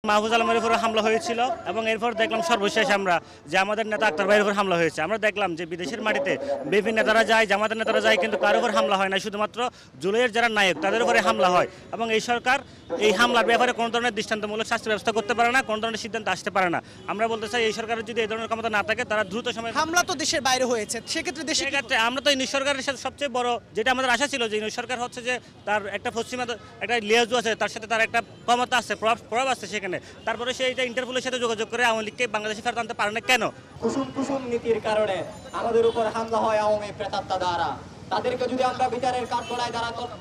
মাহফুজ আলমের উপর হামলা হয়েছিল এবং এরপর দেখলাম সর্বশেষ আমরা যে আমাদের নেতা আক্তার ভাইয়ের উপর হামলা হয়েছে। আমরা দেখলাম যে বিদেশের মাটিতে বিভিন্ন নেতারা যায়, জামাতের নেতারা যায়, কিন্তু কারোর উপর হামলা হয় না, শুধুমাত্র জুলাইয়ের যারা নায়ক তাদের উপরে হামলা হয়। এবং এই সরকার এই হামলার ব্যাপারে কোনো ধরনের দৃষ্টান্তমূলক শাস্তি ব্যবস্থা করতে পারে না, কোনো ধরনের সিদ্ধান্ত আসতে পারে না। আমরা বলতে চাই এই সরকারের যদি এই ধরনের ক্ষমতা না থাকে তারা দ্রুত সময় হামলা তো দেশের বাইরে হয়েছে, সেক্ষেত্রে আমরা তো এই সরকারের সাথে সবচেয়ে বড় যেটা আমাদের আশা ছিল যে এই সরকার হচ্ছে যে তার একটা পশ্চিমা একটা লিয়াজু আছে, তার সাথে তার একটা ক্ষমতা আছে, প্রভাব আছে সেখানে, তারপরে সে এটা ইন্টারপোলের সাথে যোগাযোগ করে আওয়ামী লীগকে বাংলাদেশে ফেরত আনতে পারে না কেন? কুসুম নীতির কারণে আমাদের উপর হামলা হয় আওয়ামী প্রেতাত্মা দ্বারা। তাদেরকে যদি আমরা বিচারের কাঠগড়ায়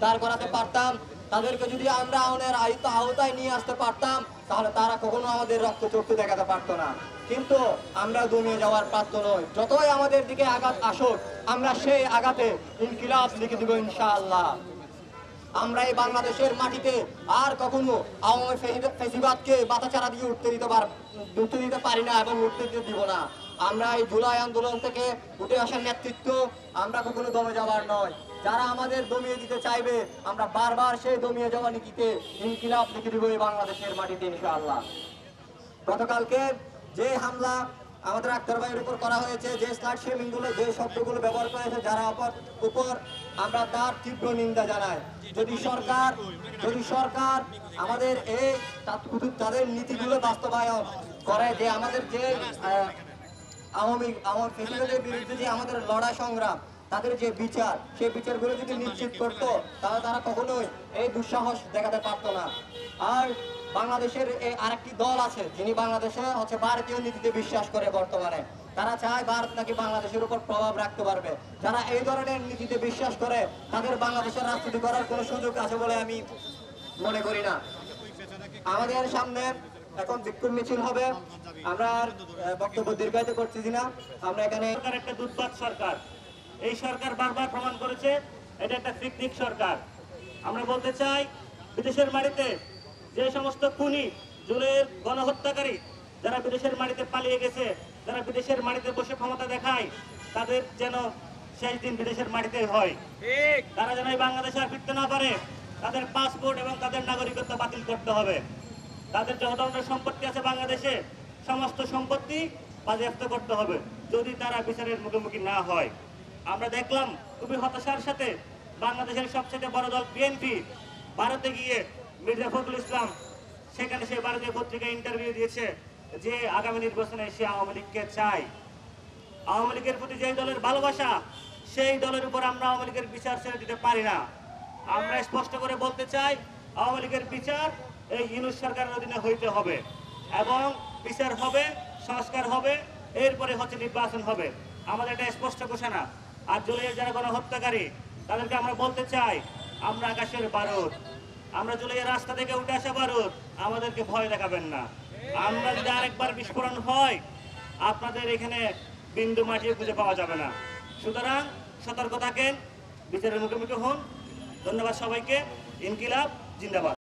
দাঁড় করাতে পারতাম, তাদেরকে যদি আমরা আইনের আওতায় নিয়ে আসতে পারতাম, তাহলে তারা কখনো আমাদের রক্ত চক্ষু দেখাতে পারতো না। কিন্তু আমরা দমিয়ে যাওয়ার পাত্র নই। যতই আমাদের দিকে আঘাত আসুক, আমরা সেই আঘাতে ইনকিলাব লিখে দেব ইনশাআল্লাহ। আমরা এই বাংলাদেশের মাটিতে আর কখনো আওয়ামী ফেসিবাদকে বাতাচারা দিয়ে উঠতে দিতে পারি না এবং উঠতে দিব না। আমরা এই জুলাই আন্দোলন থেকে উঠে আসার নেতৃত্ব আমরা কখনো দমে যাওয়ার নয়। যারা আমাদের দমিয়ে দিতে চাইবে, আমরা বারবার সেই দমিয়ে যাওয়া নীতিতে ইনকিলাব লিখে দিব এই বাংলাদেশের মাটিতে ইনশাআল্লাহ। গতকালকে যে হামলা আমাদের আক্তার ভাইয়ের উপর করা হয়েছে, যে স্লাট শেমিং গুলো, যে শব্দগুলো ব্যবহার করেছে যারা উপর, আমরা তার তীব্র নিন্দা জানাই। যদি সরকার আমাদের এই তাদের নীতিগুলো বাস্তবায়ন করে, যে আমাদের যে আওয়ামী ফেসিবাদের বিরুদ্ধে যে আমাদের লড়াই সংগ্রাম, তাদের যে বিচার, সেই বিচারগুলো যদি নিশ্চিত করতো, তাহলে তারা কখনোই এই দুঃসাহস দেখাতে পারতো না। আর বাংলাদেশের আরেকটি দল আছে যিনি বাংলাদেশে হচ্ছে ভারতীয় নীতিতে বিশ্বাস করে বর্তমানে। তারা চায় ভারত নাকি বাংলাদেশের উপর প্রভাব রাখতে পারবে। যারা এই ধরনের নীতিতে বিশ্বাস করে তাদের বাংলাদেশের রাজনীতি করার কোনো সুযোগ আছে বলে আমি মনে করি না। আমাদের সামনে এখন বিক্ষোভ মিছিল হবে। আমরা বক্তব্য দীর্ঘায়িত করতেছি না। আমরা এখানে একটা দুর্বল সরকার, এই সরকার বারবার প্রমাণ করেছে এটা একটা ফিকনিক সরকার। আমরা বলতে চাই বিদেশের মাটিতে যে সমস্ত খুনি, জুলাইয়ের গণহত্যাকারী যারা বিদেশের মাটিতে পালিয়ে গেছে, যারা বিদেশের মাটিতে বসে ক্ষমতা দেখায়, তাদের যেন শেষ দিন বিদেশের মাটিতে হয়। তারা যেন এই বাংলাদেশে আর ফিরতে না পারে। তাদের পাসপোর্ট এবং তাদের নাগরিকত্ব বাতিল করতে হবে। তাদের যত ধরনের সম্পত্তি আছে বাংলাদেশে, সমস্ত সম্পত্তি বাজেয়াপ্ত করতে হবে যদি তারা বিচারের মুখোমুখি না হয়। আমরা দেখলাম খুবই হতাশার সাথে বাংলাদেশের সবচেয়ে বড় দল বিএনপি ভারতে গিয়ে মির্জা ফখরুল ইসলাম সেখানে সে ভারতীয় পত্রিকায় ইন্টারভিউ দিয়েছে যে আগামী নির্বাচনে সে আওয়ামী লীগকে চায়। আওয়ামী লীগের প্রতি যে দলের ভালোবাসা, সেই দলের উপর আমরা আওয়ামী লীগের বিচার ছেড়ে দিতে পারি না। আমরা স্পষ্ট করে বলতে চাই আওয়ামী লীগের বিচার এই ইউনূস সরকারের অধীনে হইতে হবে এবং বিচার হবে, সংস্কার হবে, এরপরে হচ্ছে নির্বাচন হবে। আমাদের এটা স্পষ্ট ঘোষণা। আর জুলাইয়ের যারা গণহত্যাকারী তাদেরকে আমরা বলতে চাই আমরা আকাশের বারুদ, আমরা জুলাইয়ের রাস্তা থেকে উঠে আসা বারুদ, আমাদেরকে ভয় দেখাবেন না। আমরা যদি আরেকবার বিস্ফোরণ হয় আপনাদের এখানে বিন্দু মাটিও খুঁজে পাওয়া যাবে না। সুতরাং সতর্ক থাকেন, বিচারের মুখোমুখি হন। ধন্যবাদ সবাইকে। ইনকিলাব জিন্দাবাদ।